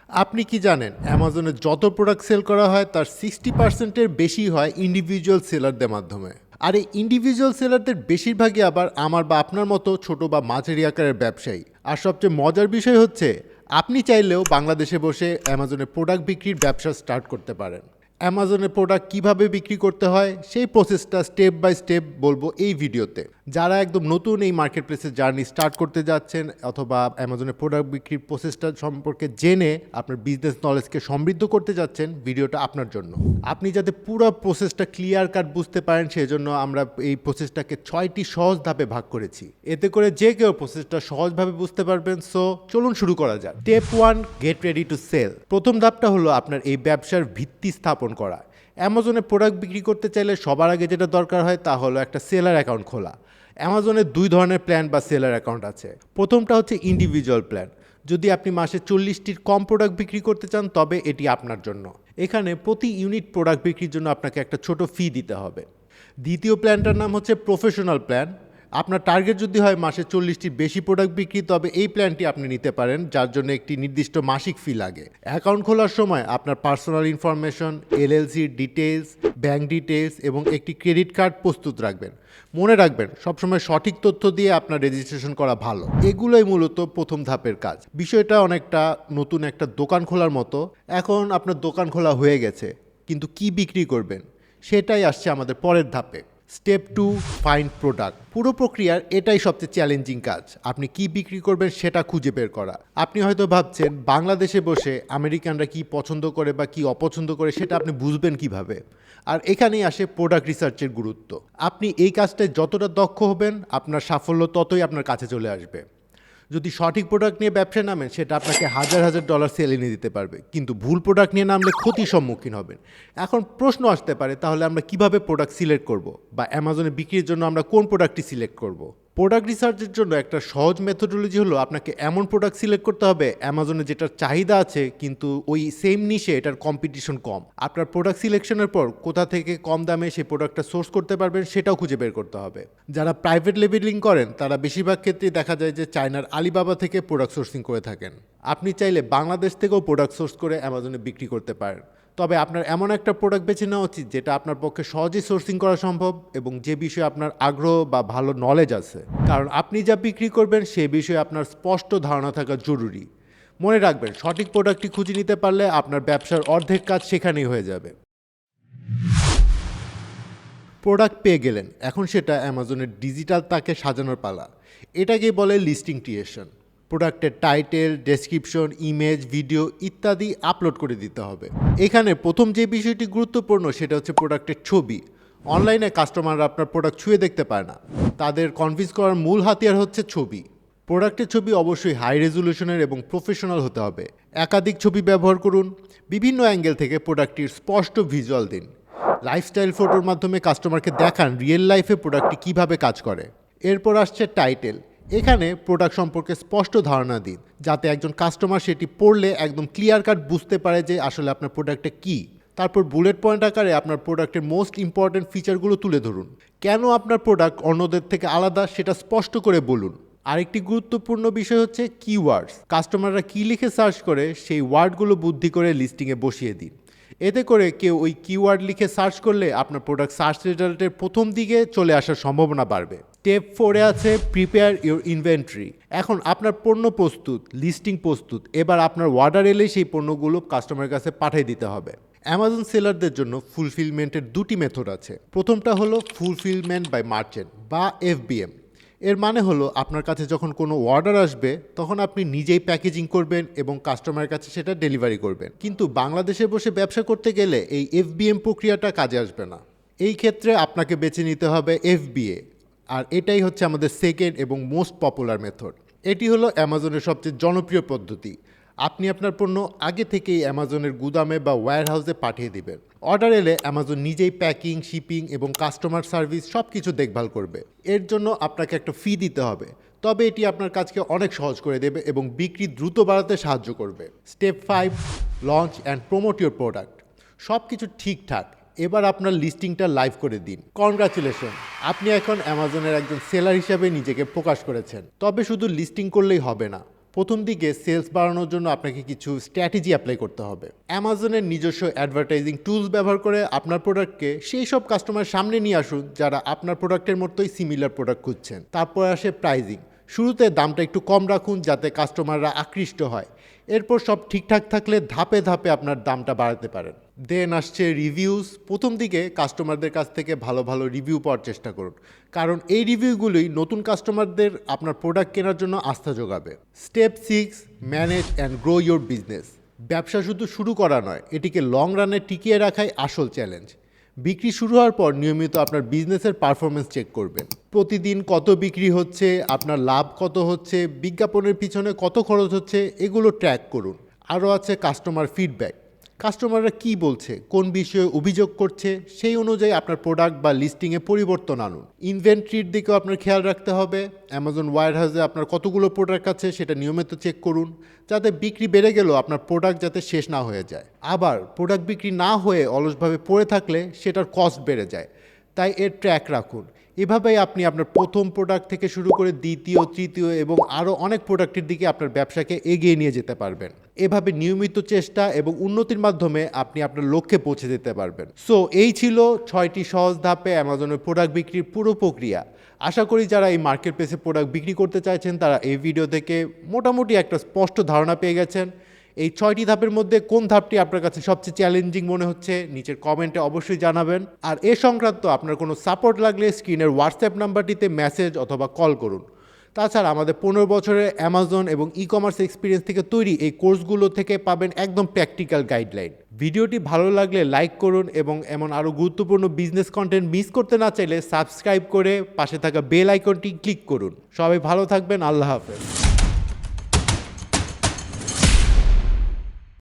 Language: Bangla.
আপনি কি জানেন অ্যামাজনে যত প্রোডাক্ট সেল করা হয় তার 60%-এর বেশি হয় ইন্ডিভিজুয়াল সেলারদের মাধ্যমে। আর এই ইন্ডিভিজুয়াল সেলারদের বেশিরভাগই আবার আমার বা আপনার মতো ছোট বা মাঝারি আকারের ব্যবসায়ী। আর সবচেয়ে মজার বিষয় হচ্ছে আপনি চাইলেও বাংলাদেশে বসে অ্যামাজনে প্রোডাক্ট বিক্রির ব্যবসা স্টার্ট করতে পারেন। অ্যামাজনের প্রোডাক্ট কিভাবে বিক্রি করতে হয় সেই প্রসেসটা স্টেপ বাই স্টেপ বলবো এই ভিডিওতে। যারা একদম নতুন এই মার্কেট প্লেসের জার্নি স্টার্ট করতে যাচ্ছেন অথবা অ্যামাজনের প্রোডাক্ট বিক্রির প্রসেসটা সম্পর্কে জেনে আপনার বিজনেস নলেজকে সমৃদ্ধ করতে যাচ্ছেন, ভিডিওটা আপনার জন্য। আপনি যাতে পুরো প্রসেসটা ক্লিয়ার কাট বুঝতে পারেন সেজন্য আমরা এই প্রসেসটাকে 6টি সহজ ধাপে ভাগ করেছি। এতে করে যে কেউ প্রসেসটা সহজভাবে বুঝতে পারবেন। সো চলুন শুরু করা যাক। Step 1, get ready to sell. প্রথম ধাপটা হলো আপনার এই ব্যবসার ভিত্তি স্থাপন করা। অ্যামাজনে প্রোডাক্ট বিক্রি করতে চাইলে সবার আগে যেটা দরকার হয় তা হলো একটা সেলার অ্যাকাউন্ট খোলা। অ্যামাজনে 2 ধরনের প্ল্যান বা সেলার অ্যাকাউন্ট আছে। প্রথমটা হচ্ছে ইন্ডিভিজুয়াল প্ল্যান। যদি আপনি মাসে 40টির কম প্রোডাক্ট বিক্রি করতে চান তবে এটি আপনার জন্য। এখানে প্রতি ইউনিট প্রোডাক্ট বিক্রির জন্য আপনাকে একটা ছোট ফি দিতে হবে। দ্বিতীয় প্ল্যানটার নাম হচ্ছে প্রফেশনাল প্ল্যান। আপনার টার্গেট যদি হয় মাসে 40টির বেশি প্রোডাক্ট বিক্রি তবে এই প্ল্যানটি আপনি নিতে পারেন, যার জন্য একটি নির্দিষ্ট মাসিক ফি লাগে। অ্যাকাউন্ট খোলার সময় আপনার পার্সোনাল ইনফরমেশন, এলএলসির ডিটেলস, ব্যাংক ডিটেলস এবং একটি ক্রেডিট কার্ড প্রস্তুত রাখবেন। মনে রাখবেন সবসময় সঠিক তথ্য দিয়ে আপনার রেজিস্ট্রেশন করা ভালো। এগুলোই মূলত প্রথম ধাপের কাজ। বিষয়টা অনেকটা নতুন একটা দোকান খোলার মতো। এখন আপনার দোকান খোলা হয়ে গেছে, কিন্তু কি বিক্রি করবেন সেটাই আসছে আমাদের পরের ধাপে। Step 2, find product. পুরো প্রক্রিয়ার এটাই সবচেয়ে চ্যালেঞ্জিং কাজ। আপনি কি বিক্রি করবেন সেটা খুঁজে বের করা। আপনি হয়তো ভাবছেন বাংলাদেশে বসে আমেরিকানরা কি পছন্দ করে বা কি অপছন্দ করে সেটা আপনি বুঝবেন কিভাবে। আর এখানেই আসে প্রোডাক্ট রিসার্চের গুরুত্ব। আপনি এই কাজটায় যতটা দক্ষ হবেন আপনার সাফল্য ততই আপনার কাছে চলে আসবে। যদি সঠিক প্রোডাক্ট নিয়ে ব্যবসায় নামেন সেটা আপনাকে হাজার হাজার ডলার সেল এনে দিতে পারবে, কিন্তু ভুল প্রোডাক্ট নিয়ে নামলে ক্ষতির সম্মুখীন হবেন। এখন প্রশ্ন আসতে পারে, তাহলে আমরা কিভাবে প্রোডাক্ট সিলেক্ট করব বা অ্যামাজনে বিক্রির জন্য আমরা কোন প্রোডাক্টটি সিলেক্ট করব? প্রোডাক্ট রিসার্চের জন্য একটা সহজ মেথোডোলজি হলো আপনাকে এমন প্রোডাক্ট সিলেক্ট করতে হবে অ্যামাজনে যেটার চাহিদা আছে কিন্তু ওই সেম নিশে এটার কম্পিটিশন কম। আপনার প্রোডাক্ট সিলেকশনের পর কোথা থেকে কম দামে সেই প্রোডাক্টটা সোর্স করতে পারবেন সেটাও খুঁজে বের করতে হবে। যারা প্রাইভেট লেবেলিং করেন তারা বেশিরভাগ ক্ষেত্রেই দেখা যায় যে চায়নার আলিবাবা থেকে প্রোডাক্ট সোর্সিং করে থাকেন। আপনি চাইলে বাংলাদেশ থেকেও প্রোডাক্ট সোর্স করে অ্যামাজনে বিক্রি করতে পারেন। তবে আপনার এমন একটা প্রোডাক্ট বেছে নেওয়া উচিত যেটা আপনার পক্ষে সহজেই সোর্সিং করা সম্ভব এবং যে বিষয়ে আপনার আগ্রহ বা ভালো নলেজ আছে। কারণ আপনি যা বিক্রি করবেন সে বিষয়ে আপনার স্পষ্ট ধারণা থাকা জরুরি। মনে রাখবেন সঠিক প্রোডাক্টটি খুঁজে নিতে পারলে আপনার ব্যবসার অর্ধেক কাজ সেখানেই হয়ে যাবে। প্রোডাক্ট পেয়ে গেলেন, এখন সেটা অ্যামাজনের ডিজিটাল তাকে সাজানোর পালা। এটাকেই বলে লিস্টিং ক্রিয়েশন। প্রোডাক্টের টাইটেল, ডেসক্রিপশন, ইমেজ, ভিডিও ইত্যাদি আপলোড করে দিতে হবে। এখানে প্রথম যে বিষয়টি গুরুত্বপূর্ণ সেটা হচ্ছে প্রোডাক্টের ছবি। অনলাইনে কাস্টমাররা আপনার প্রোডাক্ট ছুঁয়ে দেখতে পায় না, তাদের কনভিন্স করার মূল হাতিয়ার হচ্ছে ছবি। প্রোডাক্টের ছবি অবশ্যই হাই রেজুলেশনের এবং প্রফেশনাল হতে হবে। একাধিক ছবি ব্যবহার করুন, বিভিন্ন অ্যাঙ্গেল থেকে প্রোডাক্টটির স্পষ্ট ভিজুয়াল দিন। লাইফস্টাইল ফটোর মাধ্যমে কাস্টমারকে দেখান রিয়েল লাইফে প্রোডাক্টটি কীভাবে কাজ করে। এরপর আসছে টাইটেল। এখানে প্রোডাক্ট সম্পর্কে স্পষ্ট ধারণা দিন যাতে একজন কাস্টমার সেটি পড়লে একদম ক্লিয়ার কাট বুঝতে পারে যে আসলে আপনার প্রোডাক্টটা কী। তারপর বুলেট পয়েন্ট আকারে আপনার প্রোডাক্টের মোস্ট ইম্পর্ট্যান্ট ফিচারগুলো তুলে ধরুন। কেন আপনার প্রোডাক্ট অন্যদের থেকে আলাদা সেটা স্পষ্ট করে বলুন। আরেকটি গুরুত্বপূর্ণ বিষয় হচ্ছে কিওয়ার্ডস। কাস্টমাররা কী লিখে সার্চ করে সেই ওয়ার্ডগুলো বুদ্ধি করে লিস্টিংয়ে বসিয়ে দিন। এতে করে কেউ ওই কিওয়ার্ড লিখে সার্চ করলে আপনার প্রোডাক্ট সার্চ রেজাল্টের প্রথম দিকে চলে আসার সম্ভাবনা বাড়বে। স্টেপ 4-এ আছে প্রিপেয়ার ইউর ইনভেন্টরি। এখন আপনার পণ্য প্রস্তুত, লিস্টিং প্রস্তুত, এবার আপনার অর্ডার এলেই সেই পণ্যগুলো কাস্টমারের কাছে পাঠিয়ে দিতে হবে। অ্যামাজন সেলারদের জন্য ফুলফিলমেন্টের 2টি মেথড আছে। প্রথমটা হলো ফুলফিলমেন্ট বাই মার্চেন্ট বা এফবিএম। এর মানে হলো আপনার কাছে যখন কোনো অর্ডার আসবে তখন আপনি নিজেই প্যাকেজিং করবেন এবং কাস্টমারের কাছে সেটা ডেলিভারি করবেন। কিন্তু বাংলাদেশে বসে ব্যবসা করতে গেলে এই এফবিএম প্রক্রিয়াটা কাজে আসবে না। এই ক্ষেত্রে আপনাকে বেছে নিতে হবে এফবিএ, আর এটাই হচ্ছে আমাদের সেকেন্ড এবং মোস্ট পপুলার মেথড। এটি হলো অ্যামাজনের সবচেয়ে জনপ্রিয় পদ্ধতি। আপনি আপনার পণ্য আগে থেকেই অ্যামাজনের গুদামে বা ওয়্যারহাউসে পাঠিয়ে দিবেন। অর্ডার এলে অ্যামাজন নিজেই প্যাকিং, শিপিং এবং কাস্টমার সার্ভিস সব কিছু দেখভাল করবে। এর জন্য আপনাকে একটা ফি দিতে হবে, তবে এটি আপনার কাজকে অনেক সহজ করে দেবে এবং বিক্রি দ্রুত বাড়াতে সাহায্য করবে। Step 5, launch and promote your product. সব কিছু ঠিকঠাক, এবার আপনার লিস্টিংটা লাইভ করে দিন। কনগ্রাচুলেশন, আপনি এখন অ্যামাজনের একজন সেলার হিসাবে নিজেকে প্রকাশ করেছেন। তবে শুধু লিস্টিং করলেই হবে না, প্রথম দিকে সেলস বাড়ানোর জন্য আপনাকে কিছু স্ট্র্যাটেজি অ্যাপ্লাই করতে হবে। অ্যামাজনের নিজস্ব অ্যাডভার্টাইজিং টুলস ব্যবহার করে আপনার প্রোডাক্টকে সেই সব কাস্টমার সামনে নিয়ে আসুন যারা আপনার প্রোডাক্টের মতোই সিমিলার প্রোডাক্ট খুঁজছেন। তারপর আসে প্রাইজিং। শুরুতে দামটা একটু কম রাখুন যাতে কাস্টমাররা আকৃষ্ট হয়। এরপর সব ঠিকঠাক থাকলে ধাপে ধাপে আপনার দামটা বাড়াতে পারেন। দেন আসছে রিভিউজ। প্রথম দিকে কাস্টমারদের কাছ থেকে ভালো ভালো রিভিউ পাওয়ার চেষ্টা করুন, কারণ এই রিভিউগুলোই নতুন কাস্টমারদের আপনার প্রোডাক্ট কেনার জন্য আস্থা যোগাবে। Step 6, manage and grow your business. ব্যবসা শুধু শুরু করা নয়, এটিকে লং রানে টিকিয়ে রাখাই আসল চ্যালেঞ্জ। বিক্রি শুরু হওয়ার পর নিয়মিত আপনার বিজনেসের পারফরমেন্স চেক করবেন। প্রতিদিন কত বিক্রি হচ্ছে, আপনার লাভ কত হচ্ছে, বিজ্ঞাপনের পিছনে কত খরচ হচ্ছে, এগুলো ট্র্যাক করুন। আরও আছে কাস্টমার ফিডব্যাক। কাস্টমাররা কী বলছে, কোন বিষয়ে অভিযোগ করছে, সেই অনুযায়ী আপনার প্রোডাক্ট বা লিস্টিংয়ে পরিবর্তন আনুন। ইনভেন্টরির দিকেও আপনার খেয়াল রাখতে হবে। অ্যামাজন ওয়্যারহাউসে আপনার কতগুলো প্রোডাক্ট আছে সেটা নিয়মিত চেক করুন, যাতে বিক্রি বেড়ে গেলেও আপনার প্রোডাক্ট যাতে শেষ না হয়ে যায়। আবার প্রোডাক্ট বিক্রি না হয়ে অলসভাবে পড়ে থাকলে সেটার কস্ট বেড়ে যায়, তাই এর ট্র্যাক রাখুন। এভাবেই আপনি আপনার প্রথম প্রোডাক্ট থেকে শুরু করে দ্বিতীয়, তৃতীয় এবং আরও অনেক প্রোডাক্টের দিকে আপনার ব্যবসাকে এগিয়ে নিয়ে যেতে পারবেন। এভাবে নিয়মিত চেষ্টা এবং উন্নতির মাধ্যমে আপনি আপনার লক্ষ্যে পৌঁছে যেতে পারবেন। সো এই ছিল 6টি সহজ ধাপে অ্যামাজনের প্রোডাক্ট বিক্রির পুরো প্রক্রিয়া। আশা করি যারা এই মার্কেট প্লেসে প্রোডাক্ট বিক্রি করতে চাইছেন তারা এই ভিডিও থেকে মোটামুটি একটা স্পষ্ট ধারণা পেয়ে গেছেন। এই 6টি ধাপের মধ্যে কোন ধাপটি আপনার কাছে সবচেয়ে চ্যালেঞ্জিং মনে হচ্ছে নিচের কমেন্টে অবশ্যই জানাবেন। আর এ সংক্রান্ত আপনার কোনো সাপোর্ট লাগলে স্ক্রিনের হোয়াটসঅ্যাপ নাম্বারটিতে মেসেজ অথবা কল করুন। তাছাড়া আমাদের 15 বছরের অ্যামাজন এবং ই কমার্স এক্সপিরিয়েন্স থেকে তৈরি এই কোর্সগুলো থেকে পাবেন একদম প্র্যাকটিক্যাল গাইডলাইন। ভিডিওটি ভালো লাগলে লাইক করুন এবং এমন আরও গুরুত্বপূর্ণ বিজনেস কন্টেন্ট মিস করতে না চাইলে সাবস্ক্রাইব করে পাশে থাকা বেল আইকনটি ক্লিক করুন। সবাই ভালো থাকবেন। আল্লাহ হাফেজ।